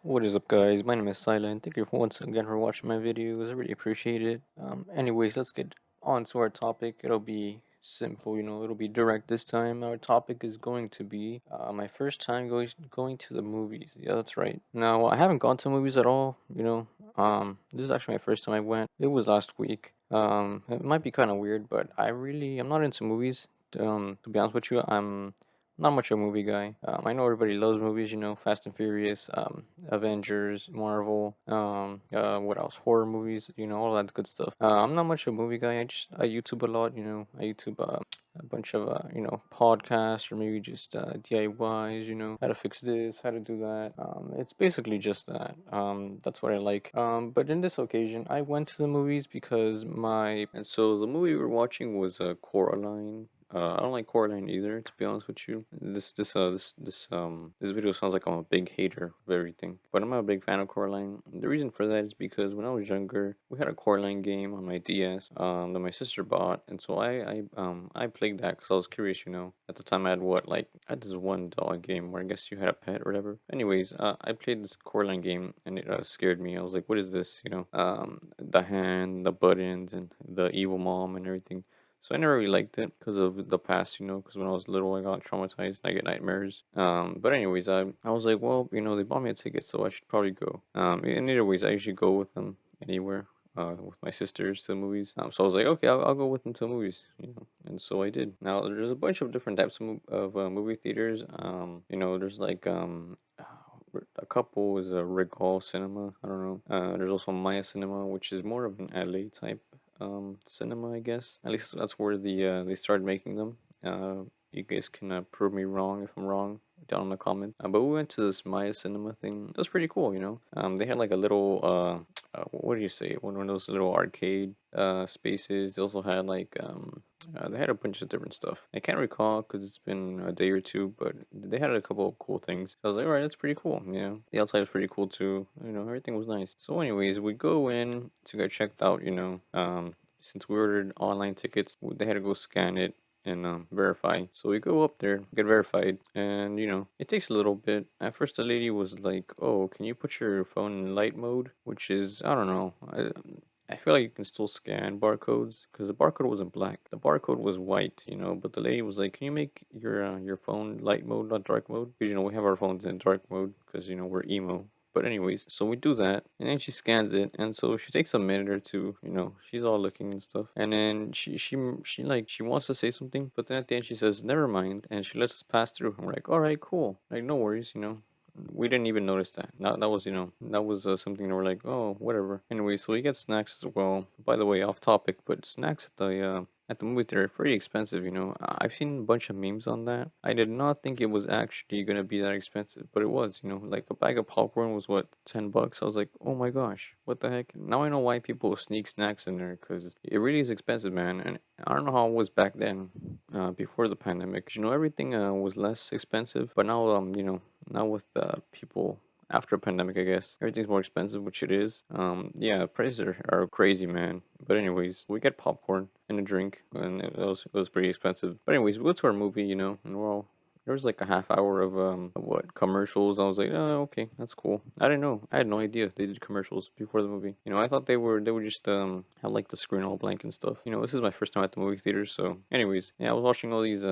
What is up, guys? My name is Silent. Thank you for once again for watching my videos. I really appreciate it. Anyways, let's get on to our topic. It'll be simple, it'll be direct this time. Our topic is going to be my first time going to the movies. Yeah, that's right. Now, I haven't gone to movies at all, This is actually my first time I went. It was last week. It might be kind of weird, but I'm not into movies. To be honest with you, I'm not much a movie guy. I know everybody loves movies, Fast and Furious, Avengers, Marvel, what else? Horror movies, all that good stuff. I'm not much a movie guy. I YouTube a lot, I YouTube a bunch of podcasts or maybe just DIYs, how to fix this, how to do that. It's basically just that. That's what I like. But in this occasion, I went to the movies because the movie we were watching was Coraline. I don't like Coraline either, to be honest with you. This video sounds like I'm a big hater of everything, but I'm not a big fan of Coraline. The reason for that is because when I was younger, we had a Coraline game on my DS, that my sister bought, and so I played that because I was curious, At the time, I had this one dog game where I guess you had a pet or whatever. Anyways, I played this Coraline game and it scared me. I was like, what is this? The hand, the buttons, and the evil mom and everything. So I never really liked it because of the past, because when I was little, I got traumatized and I get nightmares. But anyways, I was like, well, they bought me a ticket, so I should probably go. In either ways, I usually go with them anywhere. With my sisters to the movies. So I was like, okay, I'll go with them to the movies, and so I did. Now there's a bunch of different types of movie theaters. There's like a couple is a Rick Hall Cinema. I don't know. There's also Maya Cinema, which is more of an LA type cinema, I guess. At least that's where they started making them. You guys can prove me wrong if I'm wrong down in the comments. But we went to this Maya Cinema thing. It was pretty cool, They had like a little what do you say? One of those little arcade spaces. They also had they had a bunch of different stuff. I can't recall because it's been a day or two, but they had a couple of cool things. I was like, all right, that's pretty cool. The outside was pretty cool too. Everything was nice. So, anyways, we go in to get checked out. Since we ordered online tickets, they had to go scan it and verify. So we go up there, get verified, and it takes a little bit. At first, the lady was like, "Oh, can you put your phone in light mode?" Which is, I don't know. I feel like you can still scan barcodes because the barcode wasn't black. The barcode was white, But the lady was like, "Can you make your phone light mode, not dark mode?" Because we have our phones in dark mode because we're emo. But anyways, so we do that, and then she scans it, and so she takes a minute or two. She's all looking and stuff, and then she wants to say something, but then at the end she says, "Never mind," and she lets us pass through. And we're like, "All right, cool, like no worries," We didn't even notice that. That was something that we're like, oh, whatever. Anyway, so we get snacks as well. By the way, off topic, but snacks at the movie theater are pretty expensive. I've seen a bunch of memes on that. I did not think it was actually gonna be that expensive, but it was. Like a bag of popcorn was what, $10. I was like, oh my gosh, what the heck? Now I know why people sneak snacks in there because it really is expensive, man. And I don't know how it was back then, before the pandemic. Everything was less expensive, but now now with people after a pandemic, I guess everything's more expensive, which it is. Yeah, prices are crazy, man. But anyways, we get popcorn and a drink, and it was pretty expensive. But anyways, we go to our movie, and we're all there was like a half hour of what commercials. I was like, oh, okay, that's cool. I didn't know. I had no idea they did commercials before the movie. I thought they would just have like the screen all blank and stuff. This is my first time at the movie theater, so anyways, yeah, I was watching all these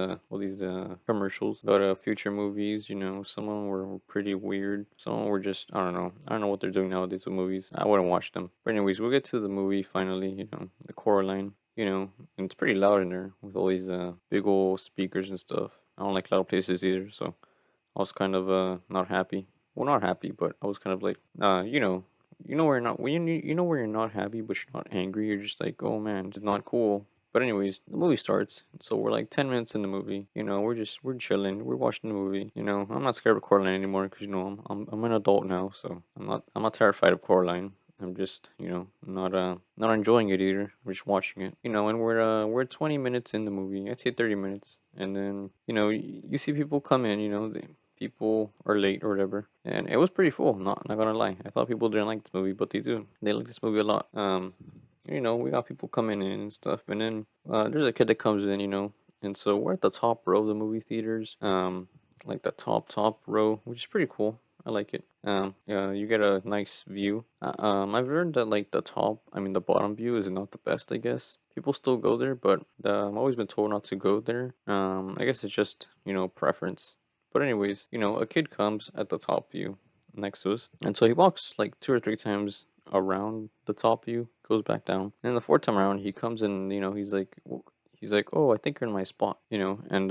commercials about future movies. Some of them were pretty weird. Some of them were just I don't know what they're doing nowadays with movies. I wouldn't watch them. But anyways, we'll get to the movie finally. The Coraline. And it's pretty loud in there with all these big old speakers and stuff. I don't like loud places either, so I was kind of not happy. Well, not happy, but I was kind of like, where you're not when you know where you're not happy, but you're not angry. You're just like, oh man, it's not cool. But anyways, the movie starts, so we're like 10 minutes in the movie. We're chilling, we're watching the movie. I'm not scared of Coraline anymore because I'm an adult now, so I'm not terrified of Coraline. I'm just, not enjoying it either. We're just watching it, and we're 20 minutes in the movie. I'd say 30 minutes, and then you see people come in. People are late or whatever, and it was pretty full. Not gonna lie, I thought people didn't like this movie, but they do. They like this movie a lot. We got people coming in and stuff, and then there's a kid that comes in, and so we're at the top row of the movie theaters, like the top row, which is pretty cool. I like it. Yeah, you get a nice view. I've heard that like the top, I mean the bottom view is not the best. I guess people still go there, but I've always been told not to go there. I guess it's just preference. But anyways, a kid comes at the top view next to us, and so he walks like 2 or 3 times around the top view, goes back down, and the fourth time around he comes in. He's like, "Oh, I think you're in my spot," And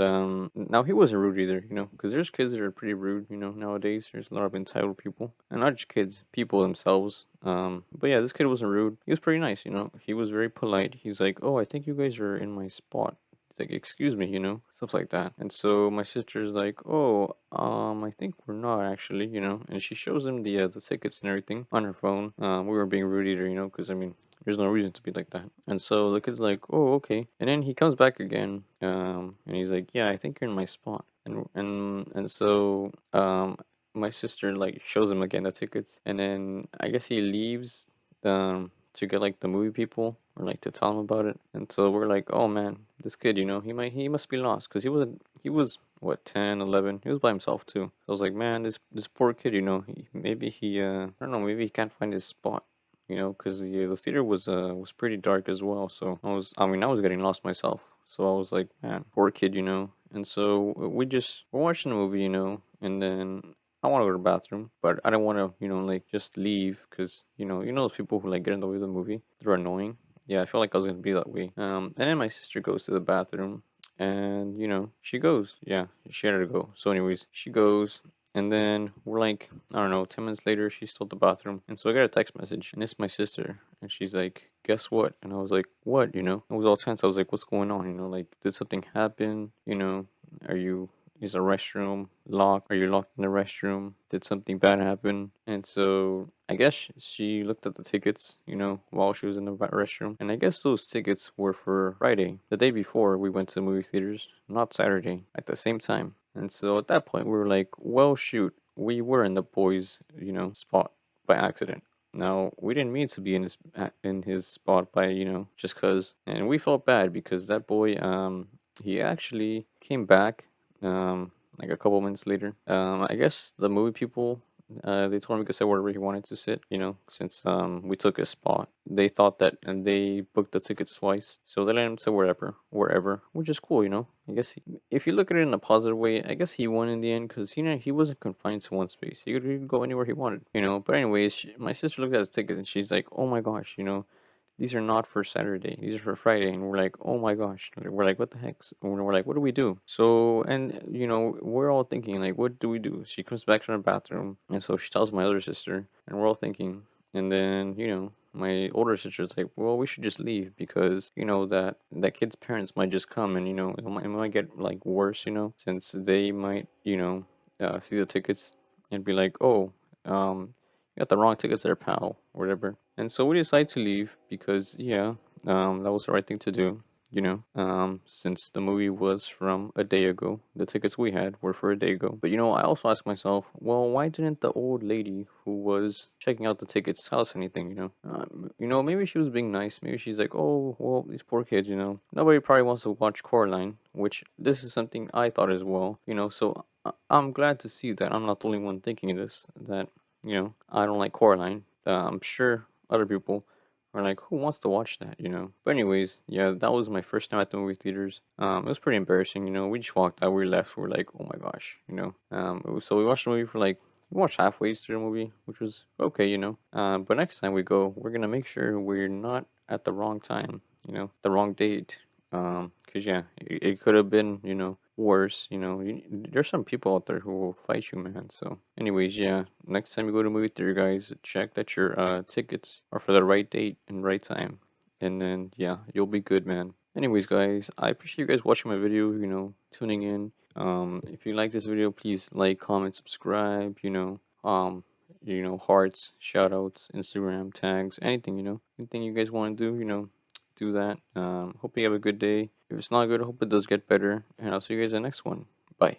now he wasn't rude either, because there's kids that are pretty rude, nowadays. There's a lot of entitled people, and not just kids, people themselves. But yeah, this kid wasn't rude. He was pretty nice, He was very polite. He's like, "Oh, I think you guys are in my spot." It's like, "Excuse me," stuff like that. And so my sister's like, "Oh, I think we're not actually," And she shows him the tickets and everything on her phone. We weren't being rude either, because I mean, there's no reason to be like that. And so the kid's like, "Oh, okay." And then he comes back again, and he's like, "Yeah, I think you're in my spot." And so my sister like shows him again the tickets, and then I guess he leaves to get like the movie people or like to tell him about it. And so we're like, "Oh man, this kid, he must be lost because he was what 10, 11. He was by himself too." So I was like, "Man, this poor kid, maybe he I don't know, maybe he can't find his spot." Because the theater was pretty dark as well. So I was getting lost myself. So I was like, man, poor kid, And so we're watching the movie, and then I want to go to the bathroom, but I don't want to, like just leave because, those people who like get in the way of the movie, they're annoying. Yeah, I feel like I was gonna be that way. And then my sister goes to the bathroom, and she goes. Yeah, she had to go. So, anyways, she goes, and then we're like, I don't know, 10 minutes later, she's still at the bathroom. And so I got a text message, and it's my sister. And she's like, "Guess what?" And I was like, "What?" I was all tense. I was like, "What's going on?" Like, did something happen? Are you, is the restroom locked? Are you locked in the restroom? Did something bad happen? And so I guess she looked at the tickets, while she was in the restroom. And I guess those tickets were for Friday, the day before we went to movie theaters, not Saturday, at the same time. And so at that point, we were like, well, shoot, we were in the boys', spot by accident. Now we didn't mean to be in his spot by just cause, and we felt bad because that boy he actually came back like a couple minutes later. I guess the movie people they told him he could sit wherever he wanted to sit, since we took his spot. They thought that, and they booked the tickets twice, so they let him sit wherever, which is cool, I guess if you look at it in a positive way, I guess he won in the end because he wasn't confined to one space. He could go anywhere he wanted, But anyways, my sister looked at his tickets and she's like, "Oh my gosh, these are not for Saturday. These are for Friday." And we're like, "Oh my gosh." We're like, "What the heck?" And we're like, "What do we do?" So, and we're all thinking like, "What do we do?" She comes back from the bathroom, and so she tells my other sister, and we're all thinking. And then my older sister's like, "Well, we should just leave because that kid's parents might just come, and it might get like worse, since they might see the tickets and be like, 'Oh, you got the wrong tickets there, pal,' or whatever." And so we decided to leave because, yeah, that was the right thing to do, since the movie was from a day ago. The tickets we had were for a day ago. But, I also asked myself, well, why didn't the old lady who was checking out the tickets tell us anything, maybe she was being nice. Maybe she's like, "Oh, well, these poor kids, nobody probably wants to watch Coraline," which this is something I thought as well, so I'm glad to see that I'm not the only one thinking this, that I don't like Coraline. I'm sure other people are like, "Who wants to watch that?" But anyways, yeah, that was my first time at the movie theaters. It was pretty embarrassing. We just walked out, we left, we are like, "Oh my gosh," So we watched the movie for like, we watched halfway through the movie, which was okay, But next time we go, we're gonna make sure we're not at the wrong time, the wrong date. Cause yeah, it could have been, worse. There's some people out there who will fight you, man. So, anyways, yeah. Next time you go to movie theater, guys, check that your tickets are for the right date and right time, and then yeah, you'll be good, man. Anyways, guys, I appreciate you guys watching my video. Tuning in. If you like this video, please like, comment, subscribe. Hearts, shout outs, Instagram tags, anything. Anything you guys want to do. Do that. Hope you have a good day. If it's not good, I hope it does get better. And I'll see you guys in the next one. Bye.